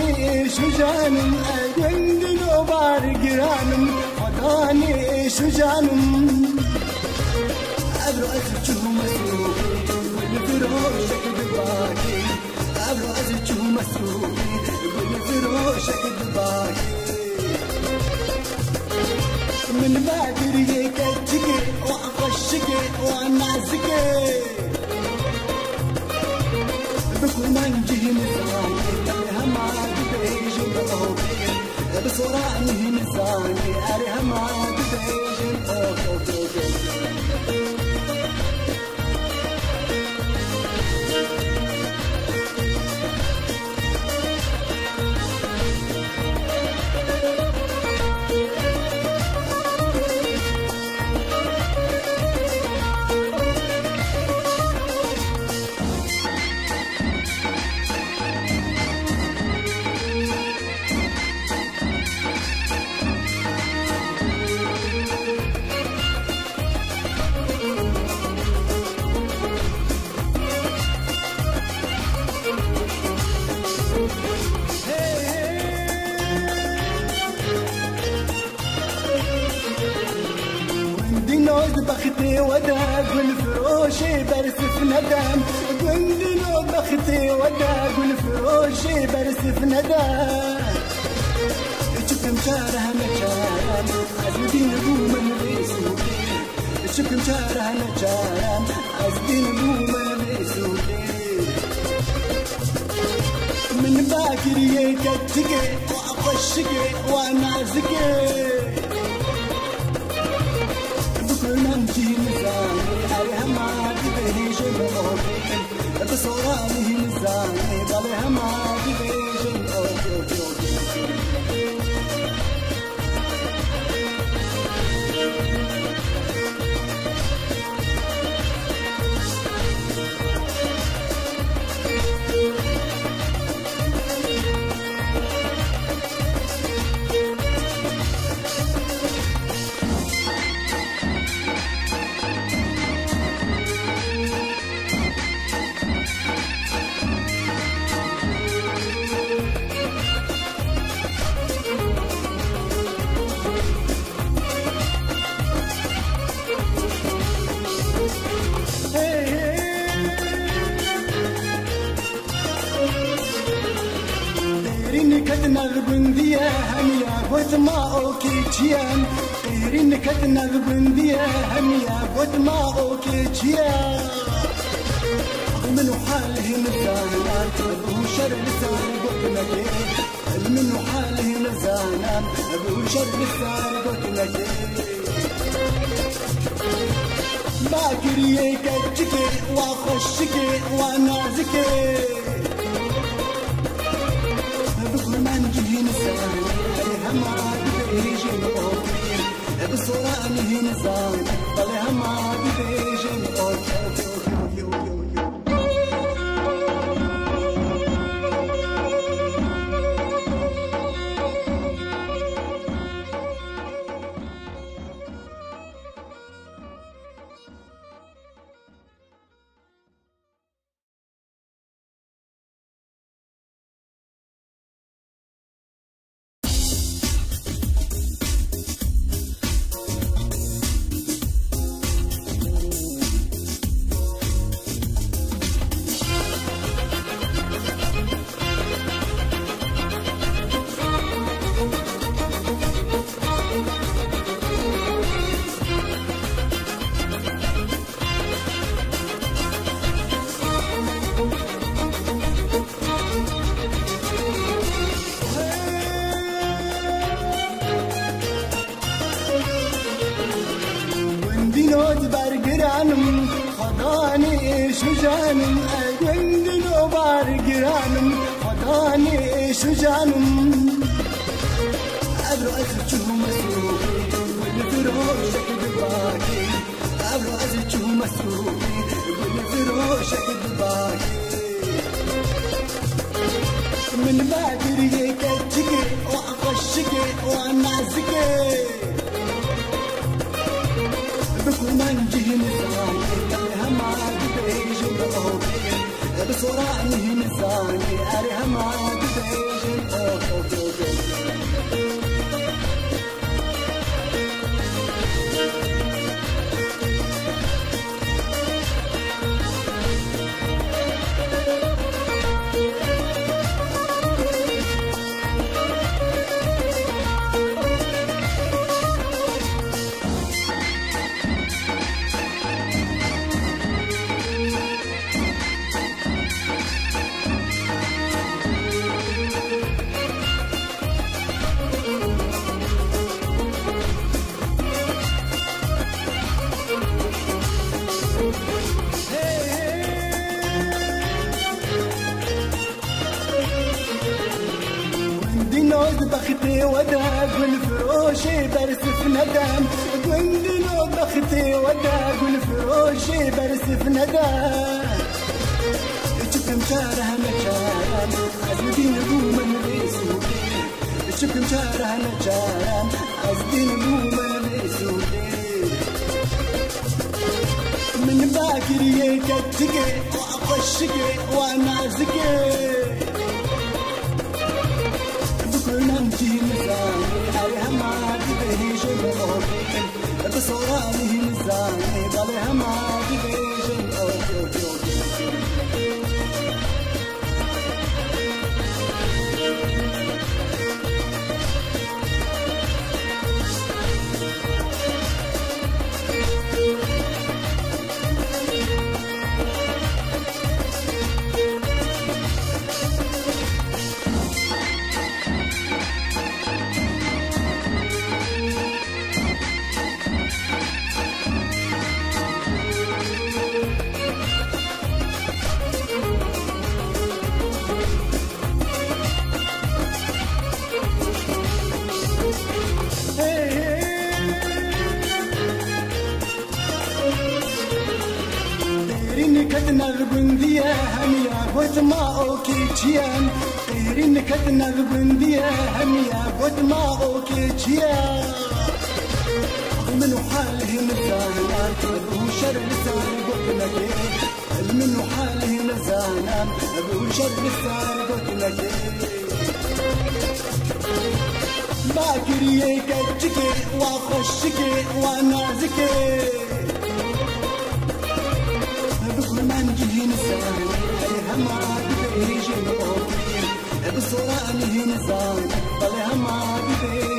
خداني شجانم أجندلو بارقرانم خداني شجانم أبرو أزجو مسروقي والفروشك دباكي أبرو أزجو مسروقي والفروشك دباكي من باكر يكتشكي وأقشكي وأنعزكي بكل من جه نزاني أريها ما تبيجي بأوكي بصوراني نزاني أريها ما تبيجي بأوكي بختي وداق والفروش برسف ندم قندلو بختي وداق والفروش برسف ندم شفت مشارها نجارم عزدين بومن بيسودين شفت مشارها نجارم عزدين بومن بيسودين من باكر يكتشكي وأقشكي وأنعزكي من جي نزاني عليها ما تبيجي بأوكي بصوراني نزاني عليها ما تبيجي بأوكي كدنا البندية هنيا ودما أوكي جيان غيرين كدنا البندية هنيا ودما أوكي جيان منو حاله نزانات أبو شر لسان قلنا كيف منو حاله نزانات أبو شر لسان قلنا كيف باكر يكتشكي وأخشكي وأنازكي من جه نزاني عليها ما تبيجي بأوكي بصوراني نزاني عليها ما تبيجي بأوكي برقرانم خداني شجانم أجندلو بارقرانم خداني شجانم أبرو أزجو مسروقي والفروشك دباكي أبرو أزجو مسروقي والفروشك دباكي من باكر يكتشكي وأقشكي وأنعزكي بكل من جه نزاني عليها ما تبيجي بأوكي بصوراني نزاني عليها ما تبيجي نوز بختي وداق والفروش برسف ندم نوز بختي وداق والفروش برسف ندم شكم شارها نجارم عزدين دوما بيسودي شكم شارها نجارم عزدين دوما بيسودي من باكر يكتكي وأخشكي وأنازكي بكل نمتي مزاني عليها ما تبهيش الأوكي بصوراني مزاني عليها ما تبهيش الأوكي كدنا البندية هنيا وتما أوكيتشيان غيرين كدنا البندية هنيا وتما أوكيتشيان من حاله نزانا أبو شر لسان قلنا من حاله نزانا أبو شر لسان قلنا باكري كتشكي وأخشكي وأنازكي من جهين الزمان عليها ما بيجي الأوكي بصوراني نزان عليها ما بيجي